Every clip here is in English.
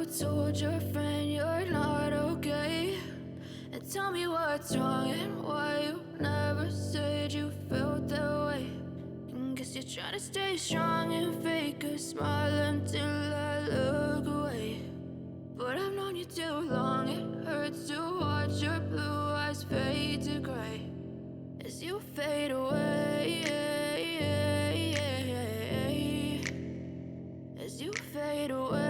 told your friend you're not okay? And tell me what's wrong and why you never said you felt that way. And guess you're trying to stay strong and fake a smile until I look away. But I've known you too long, it hurts to watch your blue eyes fade to gray as you fade away, as you fade away.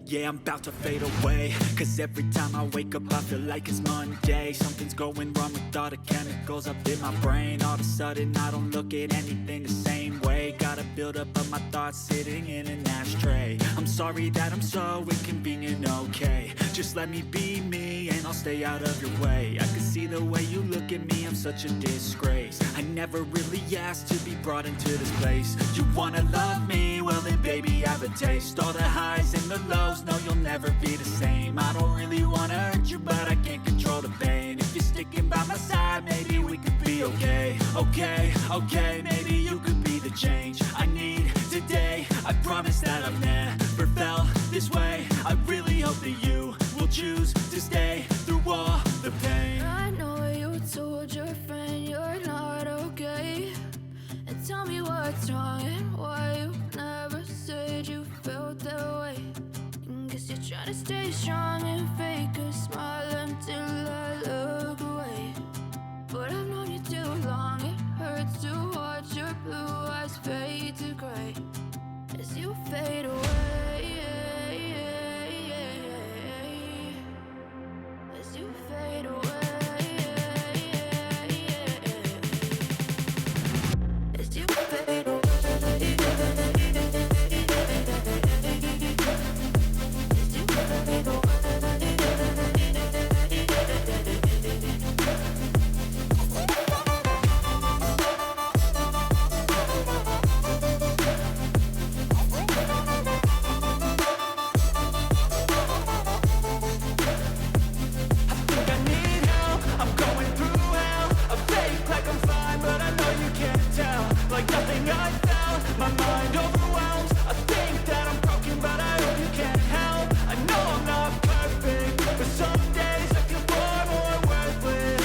Yeah, I'm about to fade away, cause every time I wake up I feel like it's Monday. Something's going wrong with all the chemicals up in my brain. All of a sudden I don't look at anything the same way. Gotta build up of my thoughts sitting in an ashtray. I'm sorry that I'm so inconvenient, okay? Just let me be me and I'll stay out of your way. I can see the way you look at me, I'm such a disgrace. I never really asked to be brought into this place. You wanna love me? Well then baby, have a taste. All the highs and the lows, no, you'll never be the same. I don't really wanna hurt you, but I can't control the pain. If you're sticking by my side, maybe we could be okay. Okay, maybe you could be the change I need today. I promise that I've never felt this way. I really hope that you will choose to stay through all the pain. I know you told your friend you're not okay. And tell me what's wrong and why you never said you felt that way. And guess you're trying to stay strong and fake a smile until I look away. But I've known you too long, it hurts to watch your blue eyes fade to gray as you fade away, as you fade away. As you fade away, as you fade away. Like nothing I found, my mind overwhelms. I think that I'm broken, but I hope you can't help. I know I'm not perfect, but some days I feel far more worthless.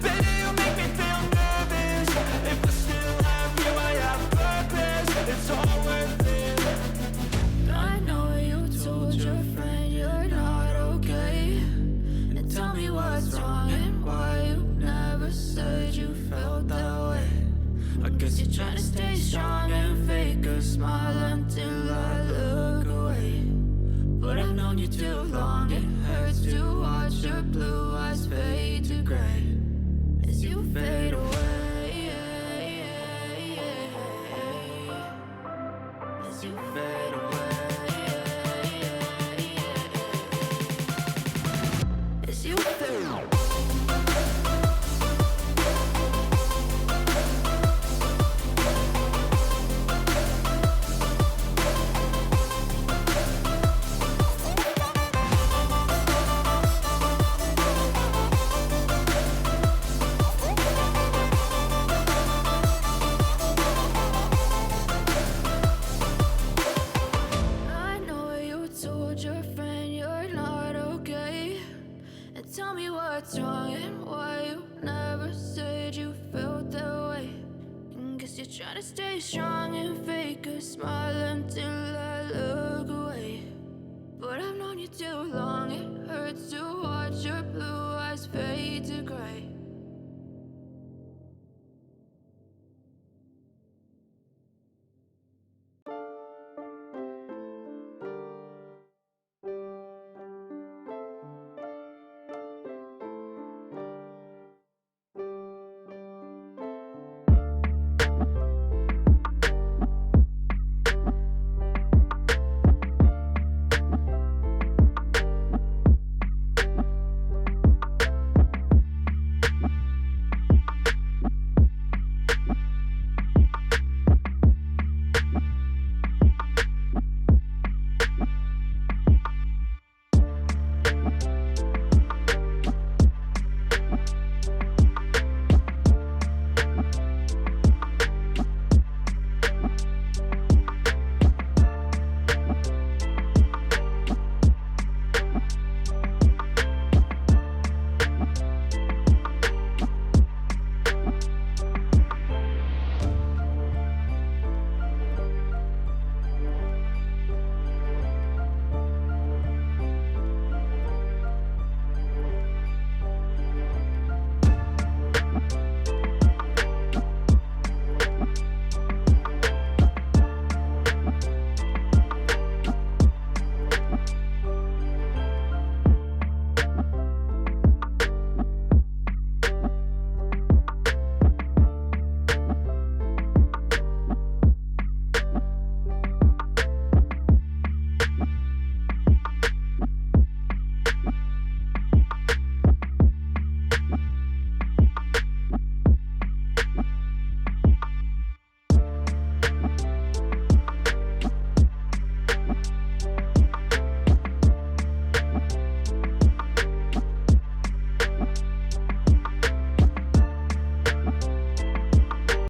Baby, you make me feel nervous. If I still have you, I have purpose. It's all worth it. I know you told your friend you're not okay. And tell me what's wrong and why you never said you felt that way. I guess you're trying to stay strong and fake a smile until I look away. But I've known you too long, it hurts to watch your blue eyes fade to gray as you fade away, as you fade away, as you fade away. Tell me what's wrong and why you never said you felt that way. And guess you're trying to stay strong and fake a smile until I look away. But I've known you too long, it hurts to watch your blue eyes fade to gray